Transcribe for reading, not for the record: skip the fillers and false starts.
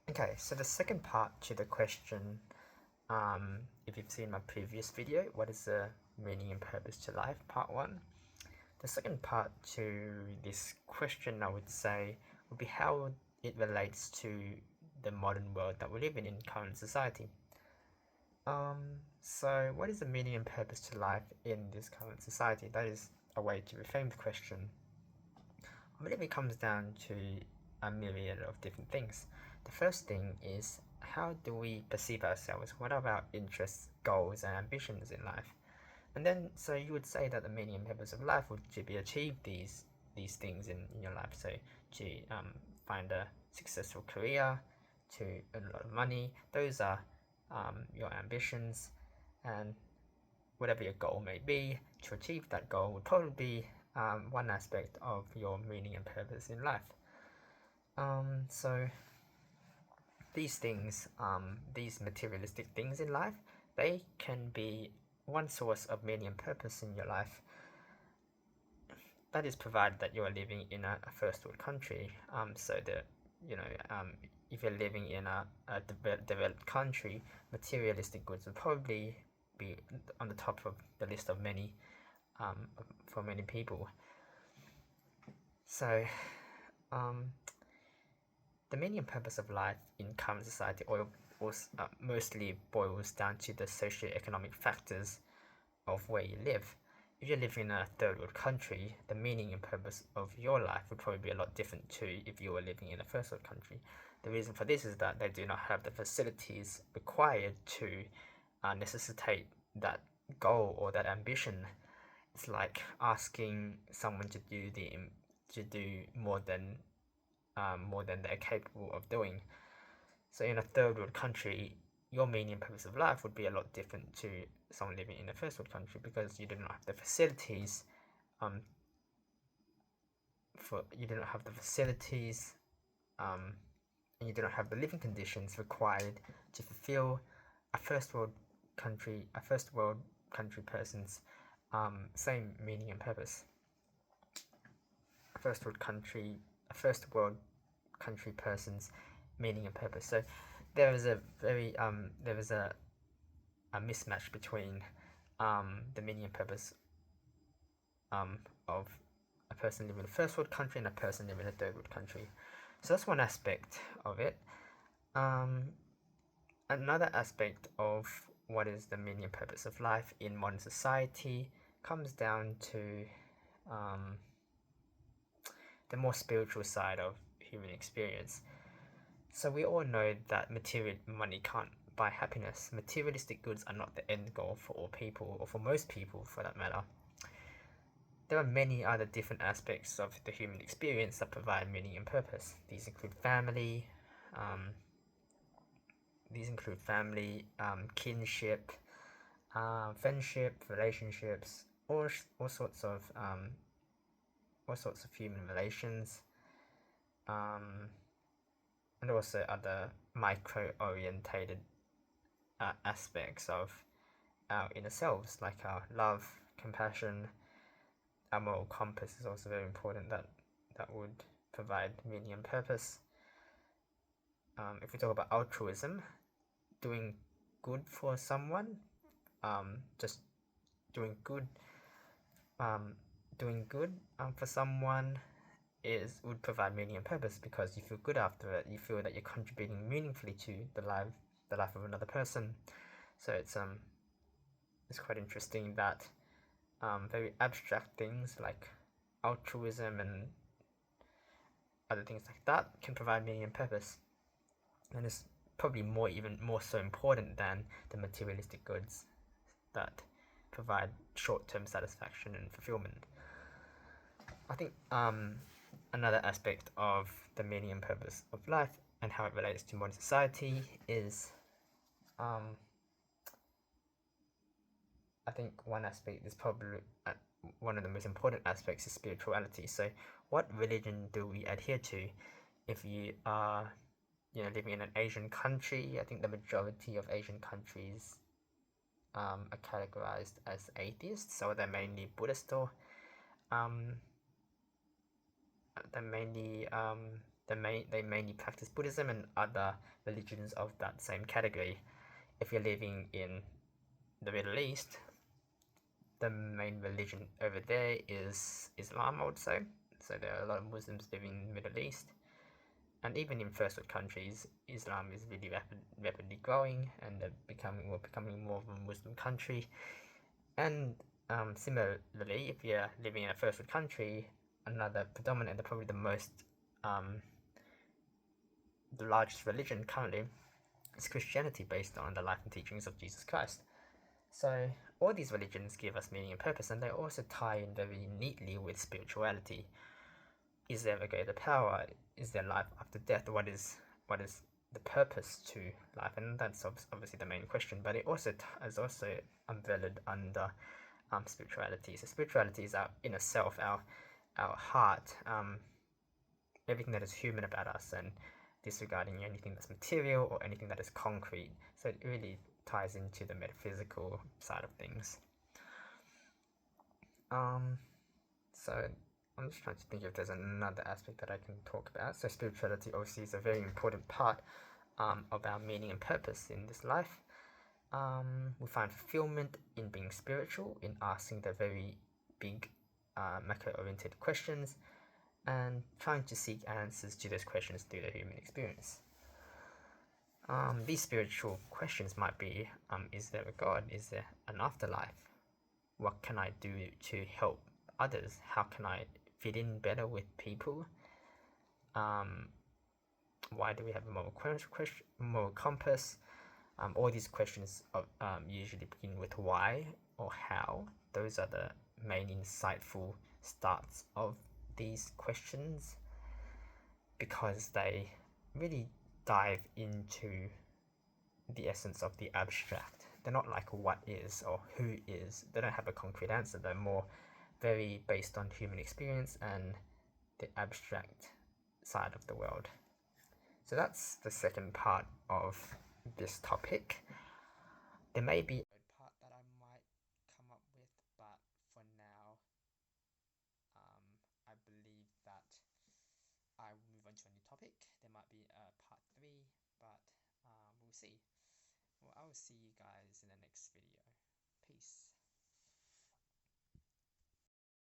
Okay, so the second part to the question, if you've seen my previous video, what is the meaning and purpose to life, part one? The second part to this question, I would say, would be how it relates to the modern world that we live in current society. So what is the meaning and purpose to life in this current society? That is a way to reframe the question. I believe it comes down to a myriad of different things. The first thing is, how do we perceive ourselves? What are our interests, goals, and ambitions in life? And then, so you would say that the meaning and purpose of life would to be achieve these things in your life. So to find a successful career, to earn a lot of money. Those are your ambitions, and whatever your goal may be, to achieve that goal would probably be one aspect of your meaning and purpose in life. So these things, these materialistic things in life, they can be one source of meaning and purpose in your life. That is provided that you are living in a first world country. So the if you're living in a developed country, materialistic goods would probably be on the top of the list of many for many people. So the meaning and purpose of life in current society mostly boils down to the socio-economic factors of where you live. If you live in a third world country, the meaning and purpose of your life would probably be a lot different to if you were living in a first world country. The reason for this is that they do not have the facilities required to necessitate that goal or that ambition. It's like asking someone to do more than they're capable of doing. So in a third world country, your meaning and purpose of life would be a lot different to someone living in a first world country, because you do not have the facilities um, and you do not have the living conditions required to fulfill a first world country person's same meaning and purpose. A first world country person's meaning and purpose. So there is a mismatch between the meaning and purpose of a person living in a first world country and a person living in a third world country. So that's one aspect of it. Another aspect of what is the meaning and purpose of life in modern society comes down to the more spiritual side of human experience. So we all know that material money can't buy happiness. Materialistic goods are not the end goal for all people, or for most people for that matter. There are many other different aspects of the human experience that provide meaning and purpose. These include family, kinship, friendship, relationships, all sorts of human relations, and also other micro-orientated aspects of our inner selves, like our love, compassion. Our moral compass is also very important. That would provide meaning and purpose. If we talk about altruism, doing good for someone, just doing good for someone would provide meaning and purpose, because you feel good after it. You feel that you're contributing meaningfully to the life of another person. So it's quite interesting that very abstract things like altruism and other things like that can provide meaning and purpose, and it's probably even more so important than the materialistic goods that provide short-term satisfaction and fulfillment. I think another aspect of the meaning and purpose of life and how it relates to modern society is I think one aspect is probably one of the most important aspects is spirituality. So what religion do we adhere to? If you are living in an Asian country, I think the majority of Asian countries are categorized as atheists, so they're mainly Buddhist, or they're mainly They mainly practice Buddhism and other religions of that same category. If you're living in the Middle East, the main religion over there is Islam, I would say. So there are a lot of Muslims living in the Middle East. And even in first world countries, Islam is really rapidly growing, and we're becoming more of a Muslim country. And similarly, if you're living in a first world country, another predominant and probably the largest religion currently is Christianity, based on the life and teachings of Jesus Christ. So all these religions give us meaning and purpose, and they also tie in very neatly with spirituality. Is there a greater power? Is there life after death? What is the purpose to life? And that's obviously the main question. But it also is also umbrellaed under spirituality. So spirituality is our inner self, our heart, everything that is human about us, and disregarding anything that's material or anything that is concrete. So it really ties into the metaphysical side of things. So I'm just trying to think if there's another aspect that I can talk about. So spirituality obviously is a very important part of our meaning and purpose in this life. We find fulfillment in being spiritual, in asking the very big macro-oriented questions, and trying to seek answers to those questions through the human experience. These spiritual questions might be, is there a God? Is there an afterlife? What can I do to help others? How can I fit in better with people? Why do we have a moral compass? All these questions usually begin with why or how. Those are the main insightful starts of these questions, because they really dive into the essence of the abstract. They're not like what is or who is. They don't have a concrete answer. They're more very based on human experience and the abstract side of the world. So that's the second part of this topic. There may be a third part that I might come up with, but for now, I believe that I will move on to a new topic. There might be a part 3, but we'll see. Well, I will see you guys in the next video. Peace.